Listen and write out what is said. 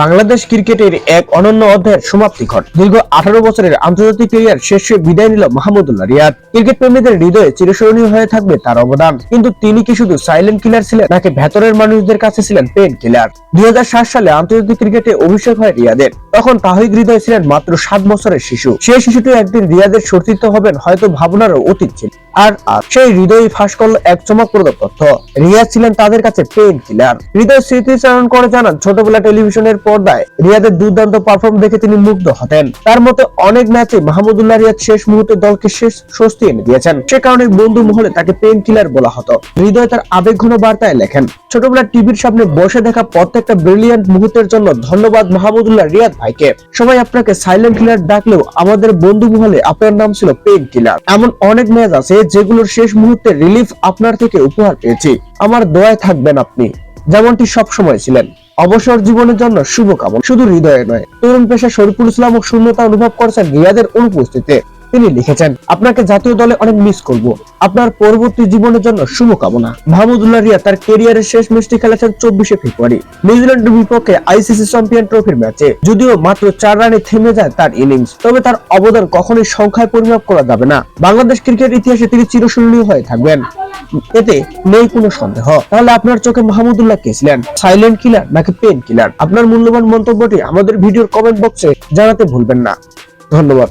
বাংলাদেশ ক্রিকেটের এক অনন্য অধ্যায়ের সমাপ্তি ঘট। দীর্ঘ 18 বছরের আন্তর্জাতিক ক্যারিয়ার শেষে বিদায় নিল মাহমুদুল্লাহ রিয়াদ। ক্রিকেট প্রেমীদের হৃদয়ে চিরস্মরণীয় হয়ে থাকবে তার অবদান। কিন্তু তিনি কি শুধু সাইলেন্ট কিলার ছিলেন, নাকি ভেতরের মানুষদের কাছে ছিলেন পেন কিলার? 2007 সালে আন্তর্জাতিক ক্রিকেটে অভিষেক হয় রিয়াদের। তখন তাহিদ হৃদয় ছিলেন মাত্র 7 বছরের শিশু। সেই শিশুটি একদিন রিয়াদের সতীর্থ হবেন হয়তো ভাবনারও অতীত ছিল। আর সেই হৃদয় ফাঁস করলো এক চমকপ্রদ তথ্য। রিয়াদ ছিলেন তাদের কাছে পেন কিলার। হৃদয় স্মৃতিচারণ করে জানান, ছোটবেলা টেলিভিশনের পর্দায় রিয়াদের দুর্দান্ত পারফর্ম দেখে তিনি মুগ্ধ হতেন। তার মতে অনেক ম্যাচে মাহমুদুল্লাহ রিয়াদ শেষ মুহূর্তে দলকে শেষ স্বস্তি এনে দিয়েছেন। সে কারণে বন্ধু মহলে তাকে পেন কিলার বলা হতো। হৃদয় তার আবেগঘন বার্তায় লেখেন, ছোটবেলা টিভির সামনে বসে দেখা প্রত্যেকটা ব্রিলিয়ান্ট মুহূর্তের জন্য ধন্যবাদ মাহমুদুল্লাহ রিয়াদ ভাইকে। সবাই আপনাকে সাইলেন্ট কিলার ডাকলেও আমাদের বন্ধু মহলে আপনার নাম ছিল পেন কিলার। এমন অনেক ম্যাচ আছে যেগুলোর শেষ মুহূর্তে রিলিফ আপনার থেকে উপহার পেয়েছি। আমার দোয়ায় থাকবেন আপনি, যেমনটি সব সময় ছিলেন। অবসর জীবনের জন্য শুভকামনা শুধু হৃদয়ে নয়। তরুণ পেশা শরীফুল ইসলাম শূন্যতা অনুভব করেছেন রিয়াদের অনুপস্থিতিতে। তিনি লিখেছেন, আপনাকে জাতীয় দলে অনেক মিস করব। আপনার পরবর্তী জীবনের জন্য শুভকামনা। মাহমুদুল্লাহ রিয়াদ তার ক্যারিয়ারের শেষ ম্যাচটি খেলেছেন 24 ফেব্রুয়ারি নিউজিল্যান্ডের বিপক্ষে আইসিসি চ্যাম্পিয়ন ট্রফির ম্যাচে। যদিও মাত্র 4 রানে থেমে যায় তার ইনিংস, তবে তার অবদান কখনোই সংখ্যায় পরিমাপ করা যাবে না। বাংলাদেশ ক্রিকেট ইতিহাসে তিনি চিরস্মরণীয় হয়ে থাকবেন, এতে নেই কোনো সন্দেহ। তাহলে আপনার চোখে মাহমুদুল্লাহ কে ছিলেন, সাইলেন্ট কিলার নাকি পেন কিলার? আপনার মূল্যবান মন্তব্যটি আমাদের ভিডিওর কমেন্ট বক্সে জানাতে ভুলবেন না। ধন্যবাদ।